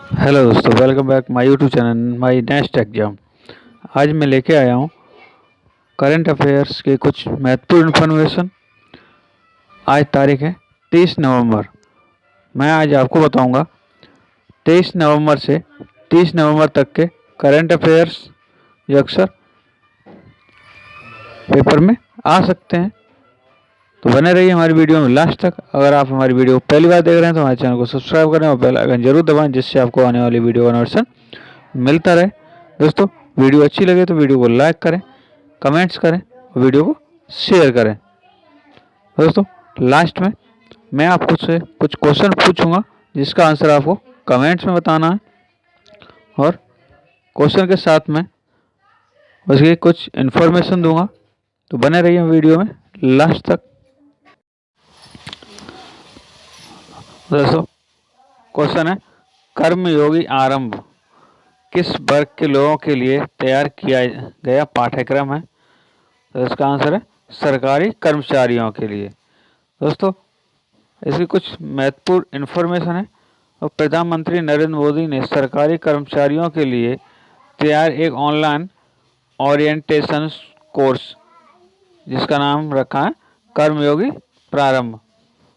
Hello दोस्तों, welcome back my YouTube channel my next exam. आज मैं लेके आया हूँ करंट अफेयर्स के कुछ महत्वपूर्ण इन्फॉर्मेशन। आज तारीख है 23 नवंबर। मैं आज आपको बताऊंगा 23 नवंबर से 30 नवंबर तक के करंट अफेयर्स जो अक्सर पेपर में आ सकते हैं। तो बने रहिए हमारी वीडियो में लास्ट तक। अगर आप हमारी वीडियो को पहली बार देख रहे हैं तो हमारे चैनल को सब्सक्राइब करें और बेल आइकन जरूर दबाएं, जिससे आपको आने वाली वीडियो का नोटिफिकेशन मिलता रहे। दोस्तों, वीडियो अच्छी लगे तो वीडियो को लाइक करें, कमेंट्स करें और वीडियो को शेयर करें। दोस्तों, लास्ट में मैं आपको से कुछ क्वेश्चन पूछूंगा जिसका आंसर आपको कमेंट्स में बताना है, और क्वेश्चन के साथ में उसकी कुछ इन्फॉर्मेशन दूंगा। तो बने रहिए वीडियो में लास्ट तक। दोस्तों, क्वेश्चन है कर्मयोगी आरंभ किस वर्ग के लोगों के लिए तैयार किया गया पाठ्यक्रम है? तो इसका आंसर है सरकारी कर्मचारियों के लिए। दोस्तों, इसकी कुछ महत्वपूर्ण इन्फॉर्मेशन है। और प्रधानमंत्री नरेंद्र मोदी ने सरकारी कर्मचारियों के लिए तैयार एक ऑनलाइन ओरिएंटेशन कोर्स जिसका नाम रखा है कर्मयोगी प्रारंभ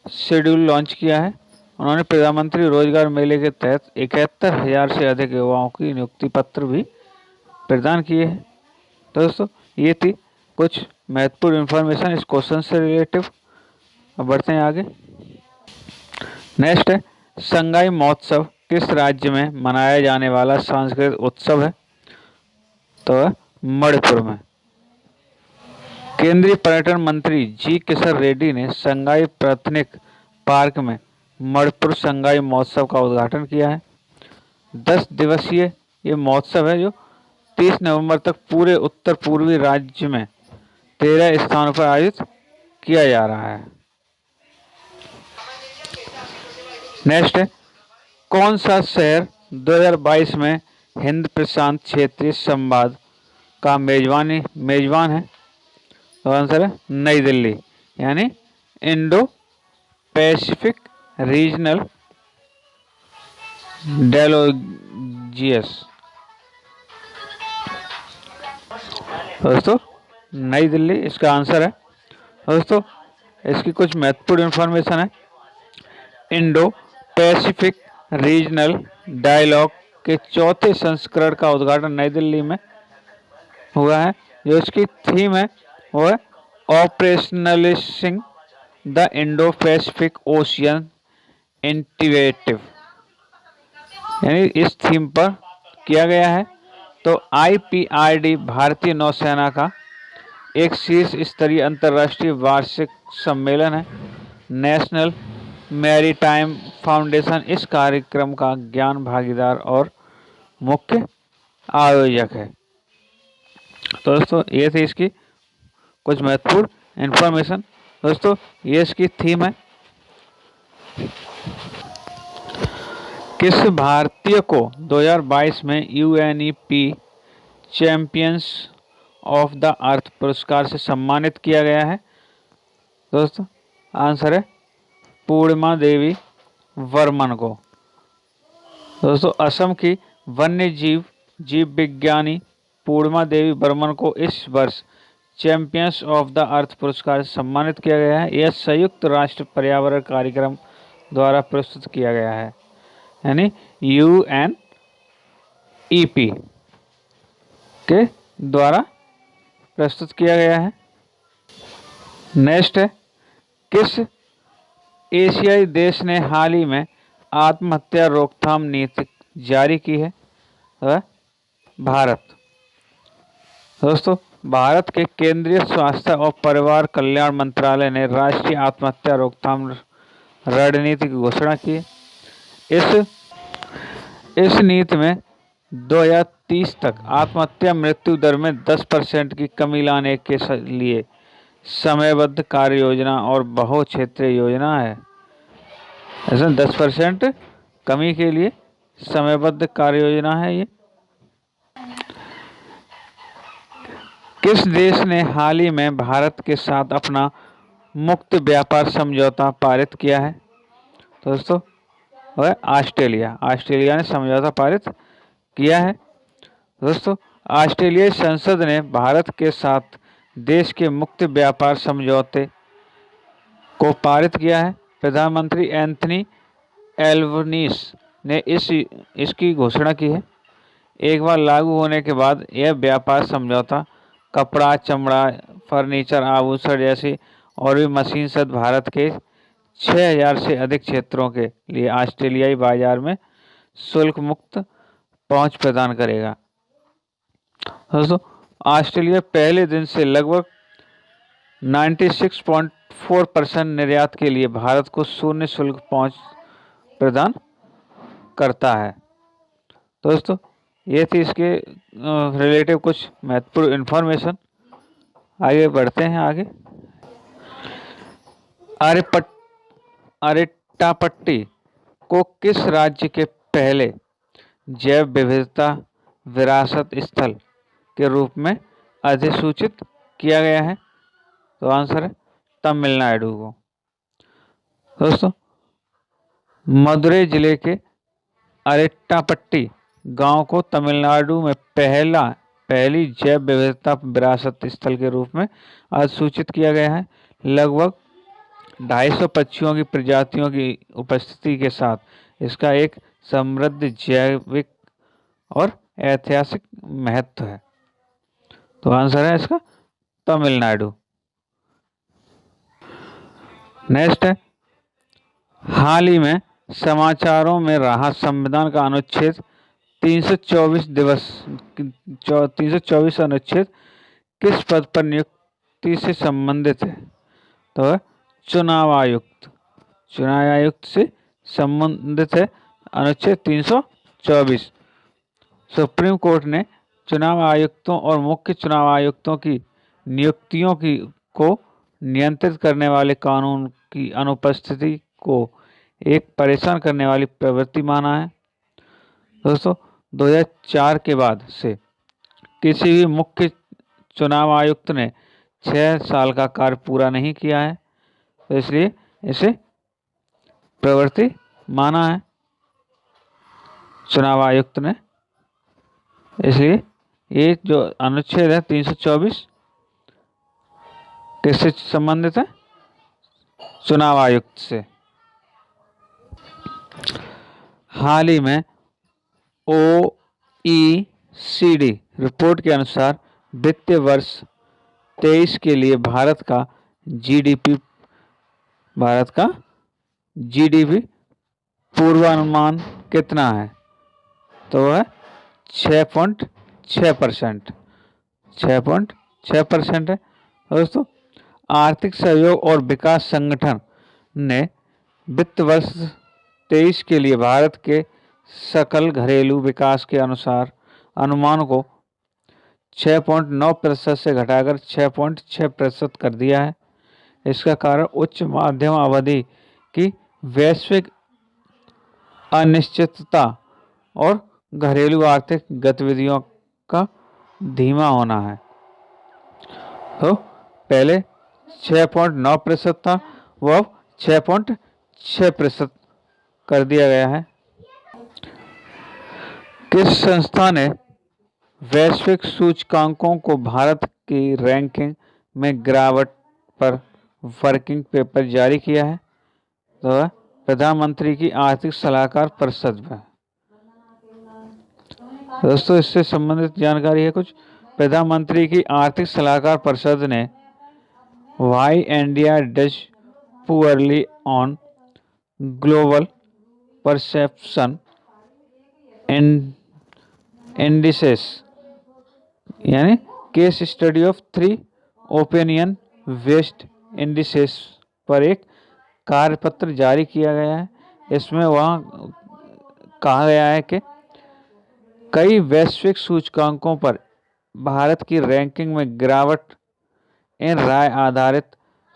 शेड्यूल लॉन्च किया है। उन्होंने प्रधानमंत्री रोजगार मेले के तहत 71,000 से अधिक युवाओं की नियुक्ति पत्र भी प्रदान किए हैं। तो दोस्तों, ये थी कुछ महत्वपूर्ण इन्फॉर्मेशन इस क्वेश्चन से रिलेटिव। अब बढ़ते हैं आगे। नेक्स्ट है संगाई महोत्सव किस राज्य में मनाया जाने वाला सांस्कृतिक उत्सव है? तो मणिपुर में। केंद्रीय पर्यटन मंत्री जी किशन रेड्डी ने संगाई प्राथमिक पार्क में मणिपुर संगाई महोत्सव का उद्घाटन किया है। 10 दिवसीय ये महोत्सव है जो 30 नवंबर तक पूरे उत्तर पूर्वी राज्य में 13 स्थानों पर आयोजित किया जा रहा है। नेक्स्ट है कौन सा शहर 2022 में हिंद प्रशांत क्षेत्रीय संवाद का मेजबान है? तो आंसर है नई दिल्ली, यानी इंडो पैसिफिक रीजनल डायलॉजियस। दोस्तों, नई दिल्ली इसका आंसर है। दोस्तों, इसकी कुछ महत्वपूर्ण इन्फॉर्मेशन है। इंडो पैसिफिक रीजनल डायलॉग के चौथे संस्करण का उद्घाटन नई दिल्ली में हुआ है। जो इसकी थीम है वो है operationalising the Indo Pacific ocean integrative, यानी इस थीम पर किया गया है। तो IPRD भारतीय नौसेना का एक शीर्ष स्तरीय अंतर्राष्ट्रीय वार्षिक सम्मेलन है। नेशनल मैरीटाइम फाउंडेशन इस कार्यक्रम का ज्ञान भागीदार और मुख्य आयोजक है। तो दोस्तों, ये थी इसकी कुछ महत्वपूर्ण इन्फॉर्मेशन। दोस्तों, ये इसकी थीम है। किस भारतीय को 2022 में UNEP champions of the earth पुरस्कार से सम्मानित किया गया है? दोस्तों, आंसर है पूर्णिमा देवी वर्मन को। दोस्तों, असम की वन्य जीव विज्ञानी पूर्णिमा देवी वर्मन को इस वर्ष चैंपियंस ऑफ द अर्थ पुरस्कार से सम्मानित किया गया है। यह संयुक्त राष्ट्र पर्यावरण कार्यक्रम द्वारा प्रस्तुत किया गया है, यानी UNEP के द्वारा प्रस्तुत किया गया है। नेक्स्ट है किस एशियाई देश ने हाल ही में आत्महत्या रोकथाम नीति जारी की है? भारत। दोस्तों, भारत के केंद्रीय स्वास्थ्य और परिवार कल्याण मंत्रालय ने राष्ट्रीय आत्महत्या रोकथाम रणनीति की घोषणा की है। इस नीति में 2030 तक आत्महत्या मृत्यु दर में 10% की कमी लाने के लिए समयबद्ध कार्य योजना और बहुक्षेत्रीय योजना है। ऐसे 10% कमी के लिए समयबद्ध कार्य योजना है ये। किस देश ने हाल ही में भारत के साथ अपना मुक्त व्यापार समझौता पारित किया है? दोस्तों, वह ऑस्ट्रेलिया। ऑस्ट्रेलिया ने समझौता पारित किया है। दोस्तों, ऑस्ट्रेलियाई संसद ने भारत के साथ देश के मुक्त व्यापार समझौते को पारित किया है। प्रधानमंत्री एंथनी एल्बनीज़ ने इसकी घोषणा की है। एक बार लागू होने के बाद यह व्यापार समझौता कपड़ा, चमड़ा, फर्नीचर, आभूषण जैसी और भी मशीन सहित भारत के 6000 से अधिक क्षेत्रों के लिए ऑस्ट्रेलियाई बाजार में शुल्क मुक्त पहुंच प्रदान करेगा। दोस्तों, ऑस्ट्रेलिया पहले दिन से लगभग 96.4% निर्यात के लिए भारत को शून्य शुल्क पहुंच प्रदान करता है। दोस्तों, ये थी इसके रिलेटिव कुछ महत्वपूर्ण इन्फॉर्मेशन। आगे बढ़ते हैं आगे। अरेट्टापट्टी को किस राज्य के पहले जैव विविधता विरासत स्थल के रूप में अधिसूचित किया गया है? तो आंसर है तमिलनाडु को। दोस्तों, मदुरई जिले के अरेट्टापट्टी गांव को तमिलनाडु में पहली जैव विविधता विरासत स्थल के रूप में अधिसूचित किया गया है। लगभग 250 पक्षियों की प्रजातियों की उपस्थिति के साथ इसका एक समृद्ध जैविक और ऐतिहासिक महत्व है। तो आंसर है इसका तमिलनाडु। नेक्स्ट है, हाल ही में समाचारों में रहा संविधान का अनुच्छेद 324 अनुच्छेद किस पद पर नियुक्ति से संबंधित है? तो चुनाव आयुक्त से संबंधित है अनुच्छेद 324। सुप्रीम कोर्ट ने चुनाव आयुक्तों और मुख्य चुनाव आयुक्तों की नियुक्तियों को नियंत्रित करने वाले कानून की अनुपस्थिति को एक परेशान करने वाली प्रवृत्ति माना है। दोस्तों, 2004 के बाद से किसी भी मुख्य चुनाव आयुक्त ने 6 साल का कार्य पूरा नहीं किया है, तो इसलिए इसे प्रवृत्ति माना है चुनाव आयुक्त ने। इसलिए ये जो अनुच्छेद है 324 किससे संबंधित है? चुनाव आयुक्त से। हाल ही में OECD रिपोर्ट के अनुसार वित्तीय वर्ष 23 के लिए भारत का जीडीपी पूर्वानुमान कितना है? तो वह 6.6%। 6.6% है। दोस्तों, आर्थिक सहयोग और विकास संगठन ने वित्त वर्ष 23 के लिए भारत के सकल घरेलू विकास के अनुमान को 6.9% से घटाकर 6.6% कर दिया है। इसका कारण उच्च मध्यम अवधि की वैश्विक अनिश्चितता और घरेलू आर्थिक गतिविधियों का धीमा होना है। तो पहले 6.9% था, वो अब 6.6% कर दिया गया है। किस संस्था ने वैश्विक सूचकांकों को भारत की रैंकिंग में गिरावट पर वर्किंग पेपर जारी किया है? तो प्रधानमंत्री की आर्थिक सलाहकार परिषद है। दोस्तों, इससे संबंधित जानकारी है कुछ। प्रधानमंत्री की आर्थिक सलाहकार परिषद ने why India does poorly on global perception indices यानी case study of 3 opinion based indices पर एक कार्यपत्र जारी किया गया है। इसमें वहाँ कहा गया है कि कई वैश्विक सूचकांकों पर भारत की रैंकिंग में गिरावट इन राय आधारित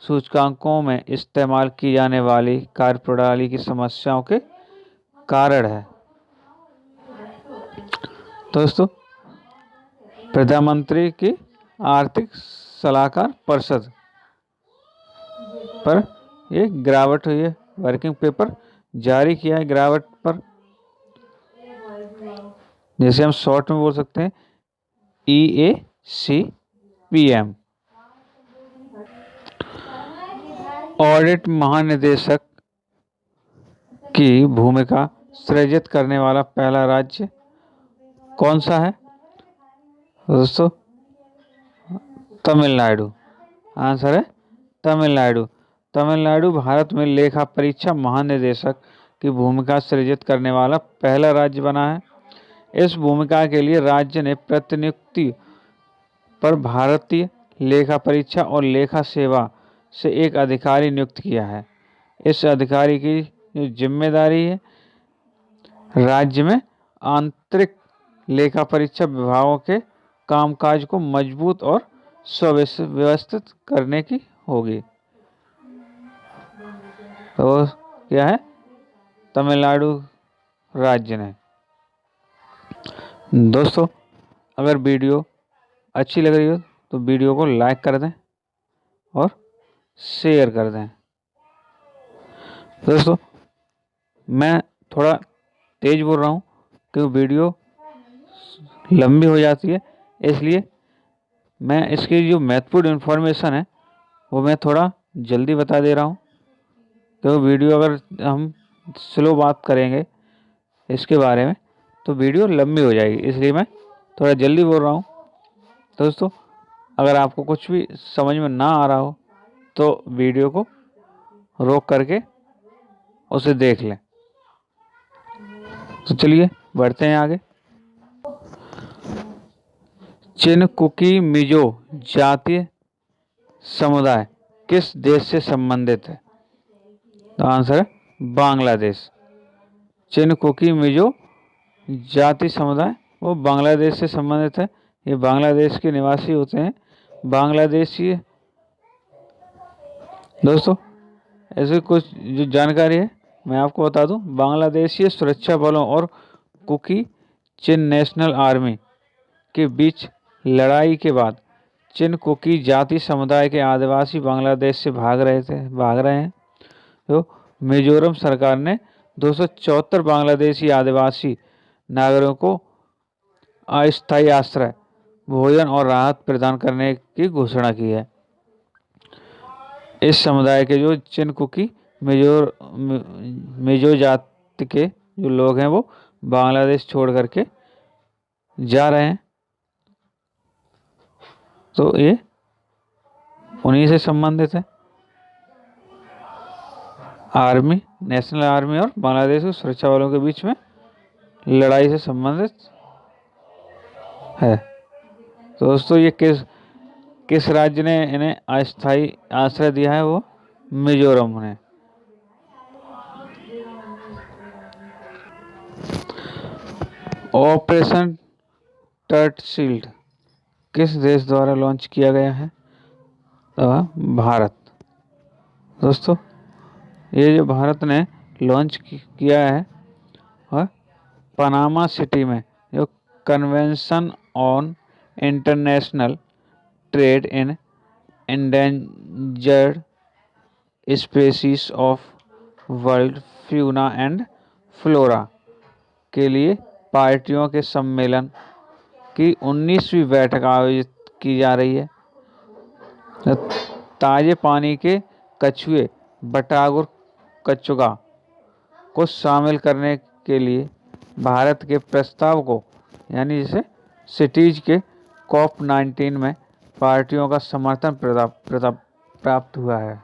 सूचकांकों में इस्तेमाल की जाने वाली कार्यप्रणाली की समस्याओं के कारण है। दोस्तों, प्रधानमंत्री की आर्थिक सलाहकार परिषद पर ये गिरावट हुई है, वर्किंग पेपर जारी किया है। गिरावट जैसे हम शॉर्ट में बोल सकते हैं EACPM। ऑडिट महानिदेशक की भूमिका सृजित करने वाला पहला राज्य कौन सा है दोस्तों? तमिलनाडु। आंसर है तमिलनाडु। तमिलनाडु भारत में लेखा परीक्षा महानिदेशक की भूमिका सृजित करने वाला पहला राज्य बना है। इस भूमिका के लिए राज्य ने प्रतिनियुक्ति पर भारतीय लेखा परीक्षा और लेखा सेवा से एक अधिकारी नियुक्त किया है। इस अधिकारी की जो जिम्मेदारी है राज्य में आंतरिक लेखा परीक्षा विभागों के कामकाज को मजबूत और सुव्यवस्थित करने की होगी। तो क्या है? तमिलनाडु राज्य ने। दोस्तों, अगर वीडियो अच्छी लग रही हो तो वीडियो को लाइक कर दें और शेयर कर दें। दोस्तों, मैं थोड़ा तेज बोल रहा हूँ क्योंकि वीडियो लंबी हो जाती है, इसलिए मैं इसकी जो महत्वपूर्ण इन्फॉर्मेशन है वो मैं थोड़ा जल्दी बता दे रहा हूँ। तो वीडियो अगर हम स्लो बात करेंगे इसके बारे में तो वीडियो लंबी हो जाएगी, इसलिए मैं थोड़ा जल्दी बोल रहा हूँ। दोस्तों, अगर आपको कुछ भी समझ में ना आ रहा हो तो वीडियो को रोक करके उसे देख लें। तो चलिए बढ़ते हैं आगे। चिनकुकी मिजो जातीय समुदाय किस देश से संबंधित है? तो आंसर है बांग्लादेश। चिनकुकी मिजो जाति समुदाय वो बांग्लादेश से संबंधित है। ये बांग्लादेश के निवासी होते हैं। बांग्लादेशी दोस्तों, ऐसे कुछ जो जानकारी है मैं आपको बता दूं। बांग्लादेशी सुरक्षा बलों और कुकी चिन नेशनल आर्मी के बीच लड़ाई के बाद चिनकुकी जाति समुदाय के आदिवासी बांग्लादेश से भाग रहे हैं। तो मिजोरम सरकार ने 274 बांग्लादेशी आदिवासी नागरिकों को अस्थायी आश्रय, भोजन और राहत प्रदान करने की घोषणा की है। इस समुदाय के जो चिनकुकी मिजो जाति के जो लोग हैं वो बांग्लादेश छोड़ करके जा रहे हैं, तो ये उन्हीं से संबंधित है। आर्मी, नेशनल आर्मी और बांग्लादेश के सुरक्षा बलों के बीच में लड़ाई से संबंधित है। तो दोस्तों, ये किस राज्य ने इन्हें अस्थायी आश्रय दिया है? वो मिजोरम ने। ऑपरेशन टर्टशील्ड किस देश द्वारा लॉन्च किया गया है? भारत। दोस्तों, ये जो भारत ने लॉन्च किया है और पनामा सिटी में जो convention on international trade in endangered species of world fauna and flora के लिए पार्टियों के सम्मेलन की 19वीं बैठक आयोजित की जा रही है। ताजे पानी के कछुए बटागुर कछुआ को शामिल करने के लिए भारत के प्रस्ताव को यानी जैसे सिटीज के COP19 में पार्टियों का समर्थन प्राप्त हुआ है।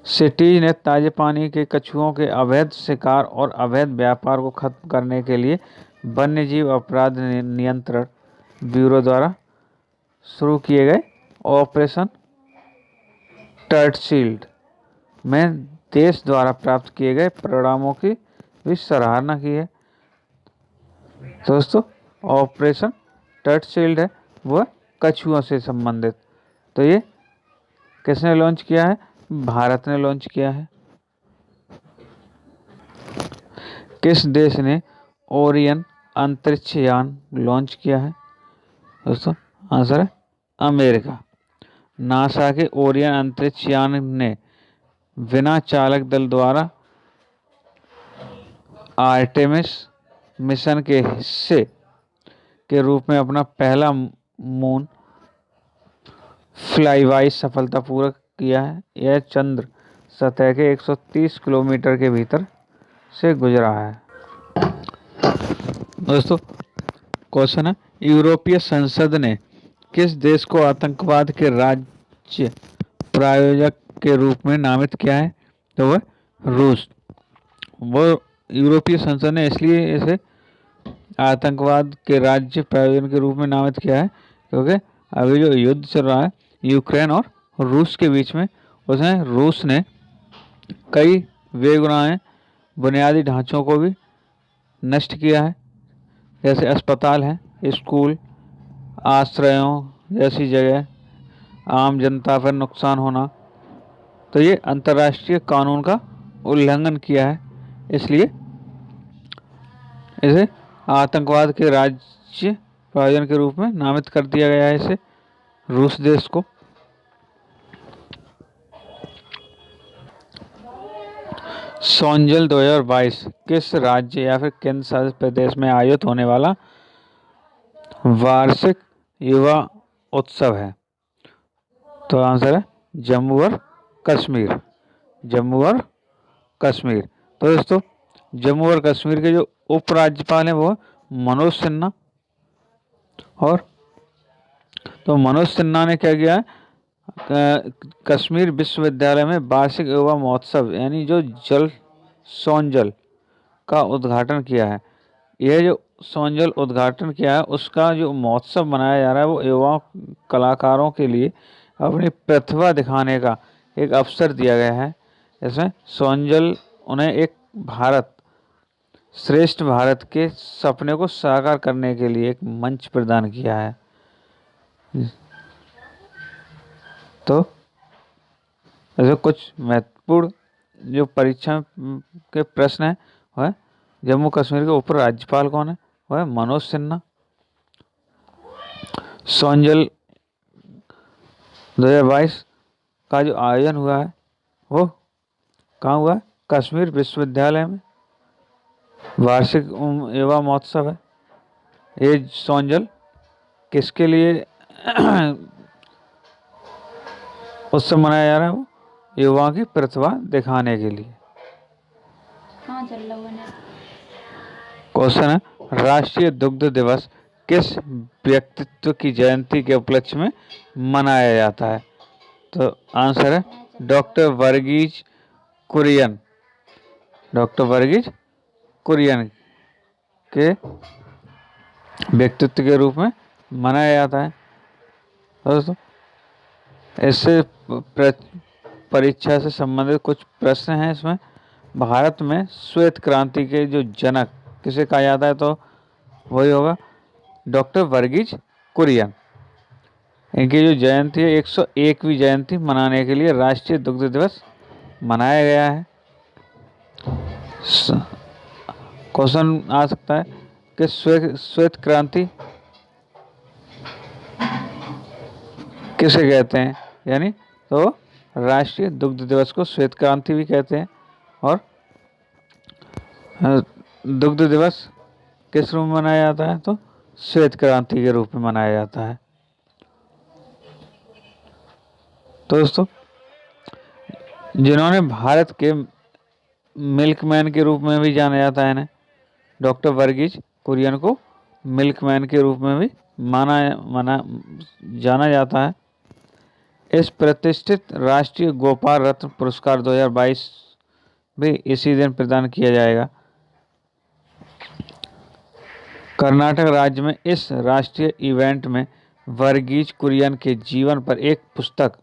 सिटीज ने ताजे पानी के कछुओं के अवैध शिकार और अवैध व्यापार को खत्म करने के लिए वन्यजीव अपराध नियंत्रण ब्यूरो द्वारा शुरू किए गए ऑपरेशन टर्टशील्ड में देश द्वारा प्राप्त किए गए परिणामों की भी सराहना की है। दोस्तों, ऑपरेशन टर्टशील्ड है वह कछुओं से संबंधित। तो ये किसने लॉन्च किया है? भारत ने लॉन्च किया है। किस देश ने ओरियन अंतरिक्ष यान लॉन्च किया है? दोस्तों, आंसर है अमेरिका। नासा के ओरियन अंतरिक्ष यान ने बिना चालक दल द्वारा आर्टेमिस मिशन के हिस्से के रूप में अपना पहला मून फ्लाईबाई सफलतापूर्वक किया है। यह चंद्र सतह के 130 किलोमीटर के भीतर से गुजरा है। दोस्तों क्वेश्चन है, यूरोपीय संसद ने किस देश को आतंकवाद के राज्य प्रायोजक के रूप में नामित किया है? तो वह रूस। वो यूरोपीय संसद ने इसलिए इसे आतंकवाद के राज्य प्रायोजन के रूप में नामित किया है क्योंकि अभी जो युद्ध चल रहा है यूक्रेन और रूस के बीच में, उसमें रूस ने कई बेगुनाह बुनियादी ढांचों को भी नष्ट किया है, जैसे अस्पताल हैं, स्कूल, आश्रयों जैसी जगह, आम जनता पर नुकसान होना। तो ये अंतर्राष्ट्रीय कानून का उल्लंघन किया है, इसलिए इसे आतंकवाद के राज्य प्रायोजन के रूप में नामित कर दिया गया है इसे रूस देश को। सोनजल 2022 किस राज्य या फिर केंद्र शासित प्रदेश में आयोजित होने वाला वार्षिक युवा उत्सव है? तो आंसर है जम्मू और कश्मीर। जम्मू और कश्मीर। तो दोस्तों जम्मू और कश्मीर के जो उपराज्यपाल हैं वो मनोज सिन्हा, और तो मनोज सिन्हा ने क्या किया है, कश्मीर विश्वविद्यालय में वार्षिक युवा महोत्सव यानी जो सोनजल का उद्घाटन किया है। यह जो सोनजल उद्घाटन किया है उसका जो महोत्सव मनाया जा रहा है वो युवा कलाकारों के लिए अपनी प्रतिभा दिखाने का एक अवसर दिया गया है। इसमें सोनजल उन्हें एक श्रेष्ठ भारत के सपने को साकार करने के लिए एक मंच प्रदान किया है। तो ऐसे कुछ महत्वपूर्ण जो परीक्षा के प्रश्न हैं वह जम्मू कश्मीर के उप राज्यपाल कौन है? वह मनोज सिन्हा। सोनजल 2022 का जो आयोजन हुआ है वो कहाँ हुआ है? कश्मीर विश्वविद्यालय में वार्षिक युवा महोत्सव है। ये सोनजल किसके लिए उत्सव मनाया जा रहा है? वो युवाओं की प्रतिभा दिखाने के लिए। क्वेश्चन है, राष्ट्रीय दुग्ध दिवस किस व्यक्तित्व की जयंती के उपलक्ष्य में मनाया जाता है? तो आंसर है डॉक्टर वर्गीज कुरियन। डॉक्टर वर्गीज कुरियन के व्यक्तित्व के रूप में मनाया जाता है। दोस्तों इससे परीक्षा से संबंधित कुछ प्रश्न हैं। इसमें भारत में श्वेत क्रांति के जो जनक किसे कहा जाता है? तो वही होगा डॉक्टर वर्गीज कुरियन। इनकी जो जयंती है 101वीं जयंती मनाने के लिए राष्ट्रीय दुग्ध दिवस मनाया गया है। क्वेश्चन आ सकता है कि श्वेत क्रांति किसे कहते हैं? यानी तो राष्ट्रीय दुग्ध दिवस को श्वेत क्रांति भी कहते हैं। और दुग्ध दिवस किस रूप में मनाया जाता है? तो श्वेत क्रांति के रूप में मनाया जाता है। तो दोस्तों जिन्होंने भारत के मिल्कमैन के रूप में भी जाना जाता है ना, डॉक्टर वर्गीज कुरियन को मिल्कमैन के रूप में भी जाना जाता है। इस प्रतिष्ठित राष्ट्रीय गोपाल रत्न पुरस्कार 2022 भी इसी दिन प्रदान किया जाएगा। कर्नाटक राज्य में इस राष्ट्रीय इवेंट में वर्गीज कुरियन के जीवन पर एक पुस्तक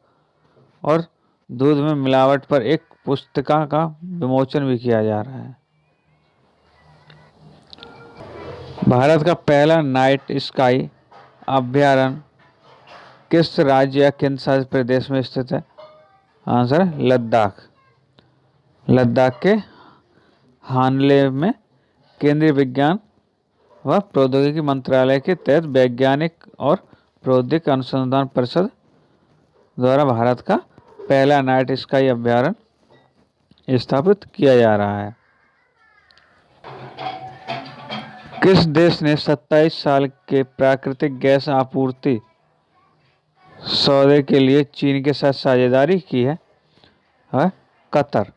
और दूध में मिलावट पर एक पुस्तिका का विमोचन भी किया जा रहा है। भारत का पहला नाइट स्काई अभ्यारण्य किस राज्य या केंद्र शासित प्रदेश में स्थित है? आंसर है लद्दाख। लद्दाख के हानले में केंद्रीय विज्ञान व प्रौद्योगिकी मंत्रालय के तहत वैज्ञानिक और प्रौद्योगिक अनुसंधान परिषद द्वारा भारत का पहला नाइट स्काई अभ्यारण्य स्थापित किया जा रहा है। किस देश ने 27 साल के प्राकृतिक गैस आपूर्ति सौदे के लिए चीन के साथ साझेदारी की है? कतर।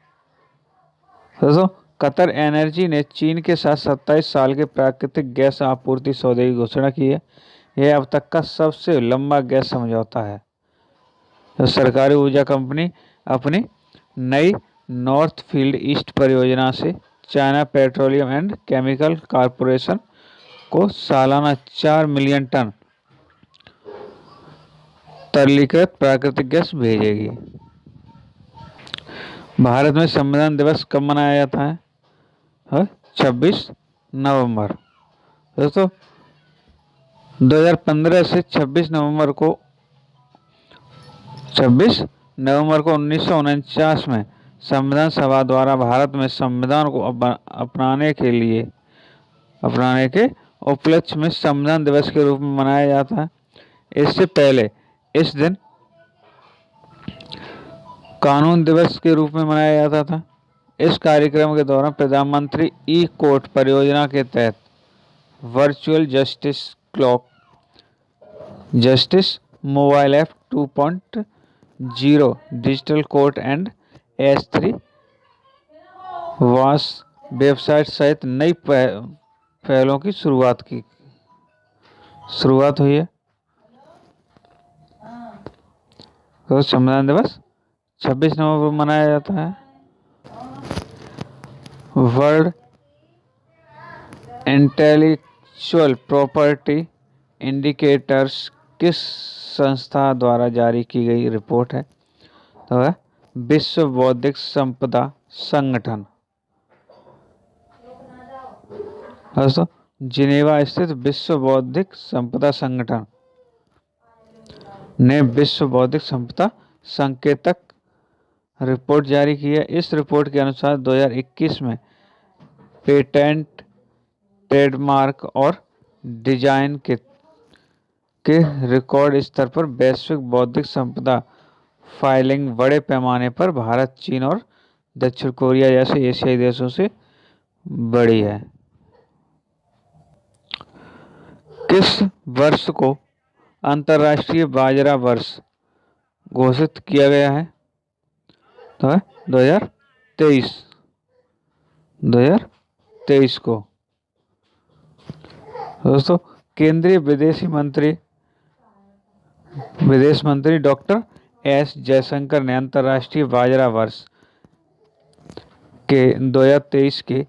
दोस्तों, कतर एनर्जी ने चीन के साथ 27 साल के प्राकृतिक गैस आपूर्ति सौदे की घोषणा की है। यह अब तक का सबसे लंबा गैस समझौता है। तो सरकारी ऊर्जा कंपनी अपनी नई नॉर्थ फील्ड ईस्ट परियोजना से China petroleum and chemical corporation को सालाना 4 मिलियन टन तरलीकृत प्राकृतिक गैस भेजेगी। भारत में संविधान दिवस कब मनाया जाता है? 26 नवंबर। दोस्तों, 2015 से 26 नवंबर को 1949 में संविधान सभा द्वारा भारत में संविधान को अपनाने के उपलक्ष्य में संविधान दिवस के रूप में मनाया जाता है। इससे पहले इस दिन कानून दिवस के रूप में मनाया जाता था। इस कार्यक्रम के दौरान प्रधानमंत्री ई कोर्ट परियोजना के तहत virtual justice mobile app 2.0 digital court and S3 वास वेबसाइट सहित नई पहलों की शुरुआत हुई है। तो संविधान दिवस 26 नवंबर को मनाया जाता है। वर्ल्ड इंटेलेक्चुअल प्रॉपर्टी इंडिकेटर्स किस संस्था द्वारा जारी की गई रिपोर्ट है? तो है विश्व बौद्धिक संपदा संगठन। दोस्तों, जिनेवा स्थित विश्व बौद्धिक संपदा संगठन ने विश्व बौद्धिक संपदा संकेतक रिपोर्ट जारी की है। इस रिपोर्ट के अनुसार 2021 में पेटेंट, ट्रेडमार्क और डिजाइन के रिकॉर्ड स्तर पर वैश्विक बौद्धिक संपदा फाइलिंग बड़े पैमाने पर भारत, चीन और दक्षिण कोरिया जैसे एशियाई देशों से बड़ी है। किस वर्ष को अंतर्राष्ट्रीय बाजरा वर्ष घोषित किया गया है? तो है 2023 को। दोस्तों, केंद्रीय विदेश मंत्री डॉक्टर S जयशंकर ने अंतर्राष्ट्रीय बाजरा वर्ष के 2023 के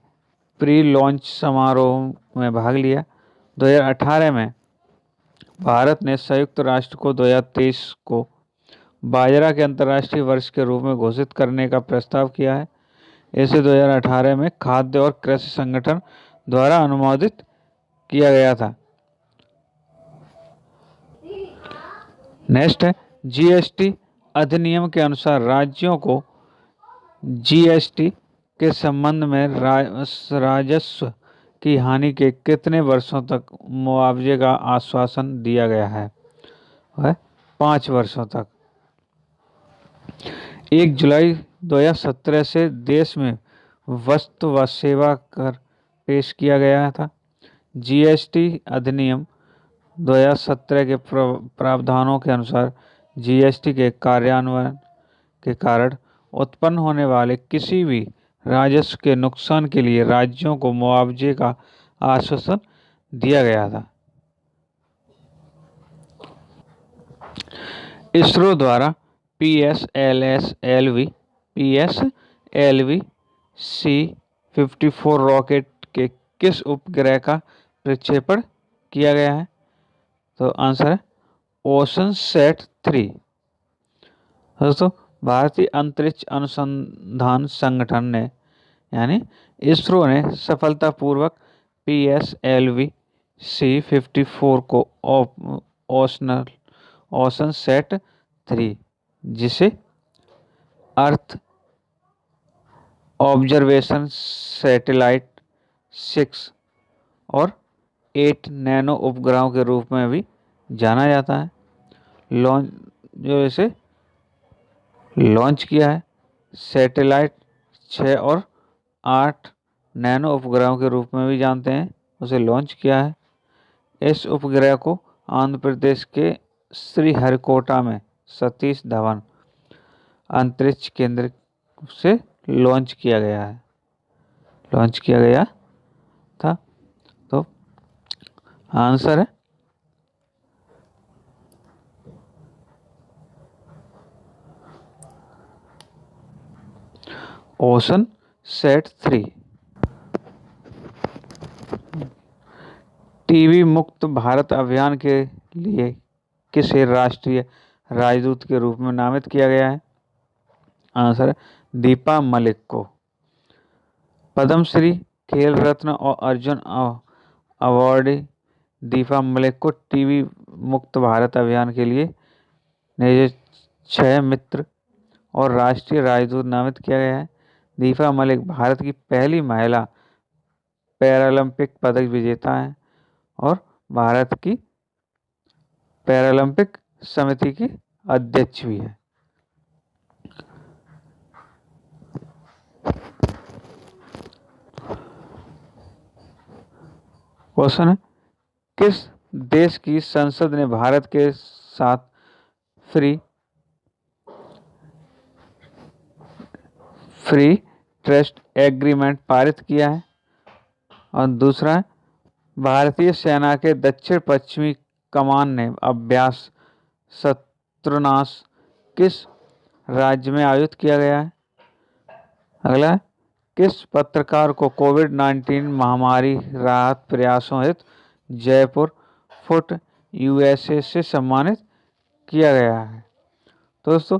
प्री लॉन्च समारोह में भाग लिया। 2018 में भारत ने संयुक्त राष्ट्र को 2023 को बाजरा के अंतर्राष्ट्रीय वर्ष के रूप में घोषित करने का प्रस्ताव किया है। इसे 2018 में खाद्य और कृषि संगठन द्वारा अनुमोदित किया गया था। नेक्स्ट है GST अधिनियम के अनुसार राज्यों को GST के संबंध में राजस्व की हानि के कितने वर्षों तक मुआवजे का आश्वासन दिया गया है? 5 वर्षों तक। 1 जुलाई 2017 से देश में वस्तु व सेवा कर पेश किया गया था। GST अधिनियम 2017 के प्रावधानों के अनुसार GST के कार्यान्वयन के कारण उत्पन्न होने वाले किसी भी राजस्व के नुकसान के लिए राज्यों को मुआवजे का आश्वासन दिया गया था। इसरो द्वारा PSLV C-54 रॉकेट के किस उपग्रह का प्रक्षेपण किया गया है? तो आंसर है ओशनसैट 3। दोस्तों, भारतीय अंतरिक्ष अनुसंधान संगठन ने यानी इसरो ने सफलतापूर्वक PSLV C-54 को ओशनसैट 3 जिसे अर्थ ऑब्जर्वेशन सैटेलाइट 6 और 8 नैनो उपग्रहों के रूप में भी जाना जाता है, इसे लॉन्च किया है। सैटेलाइट 6 और 8 नैनो उपग्रहों के रूप में भी जानते हैं उसे लॉन्च किया है। इस उपग्रह को आंध्र प्रदेश के श्रीहरिकोटा में सतीश धवन अंतरिक्ष केंद्र से लॉन्च किया गया था। तो आंसर है ओशन सेट 3। टीबी मुक्त भारत अभियान के लिए किसे राष्ट्रीय राजदूत के रूप में नामित किया गया है? आंसर है दीपा मलिक को। पद्मश्री, खेल रत्न और अर्जुन अवार्डी दीपा मलिक को टीबी मुक्त भारत अभियान के लिए निजय मित्र और राष्ट्रीय राजदूत नामित किया गया है। दीपा मलिक भारत की पहली महिला पैरालंपिक पदक विजेता है और भारत की पैरालंपिक समिति की अध्यक्ष भी है। क्वेश्चन है, किस देश की संसद ने भारत के साथ फ्री ट्रेड एग्रीमेंट पारित किया है? और दूसरा है, भारतीय सेना के दक्षिण पश्चिमी कमान ने अभ्यास शत्रुनाश किस राज्य में आयोजित किया गया है? अगला है, किस पत्रकार को कोविड-19 महामारी राहत प्रयासों हेतु जयपुर फुट यूएसए से सम्मानित किया गया है? तो दोस्तों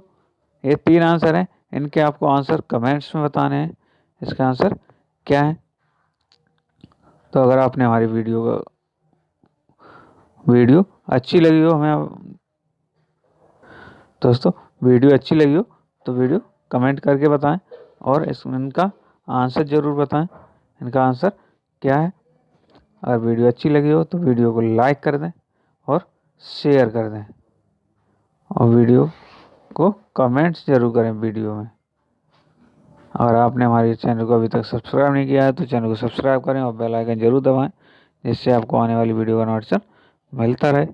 ये 3 आंसर हैं, इनके आपको आंसर कमेंट्स में बताने हैं इसका आंसर क्या है। तो अगर आपने हमारी वीडियो अच्छी लगी हो दोस्तों वीडियो अच्छी लगी हो तो वीडियो कमेंट करके बताएं और इनका आंसर ज़रूर बताएं, इनका आंसर क्या है। अगर वीडियो अच्छी लगी हो तो वीडियो को लाइक कर दें और शेयर कर दें और वीडियो को कमेंट्स जरूर करें वीडियो में। अगर आपने हमारे चैनल को अभी तक सब्सक्राइब नहीं किया है तो चैनल को सब्सक्राइब करें और बेल आइकन जरूर दबाएं जिससे आपको आने वाली वीडियो का नोटिफिकेशन मिलता रहे।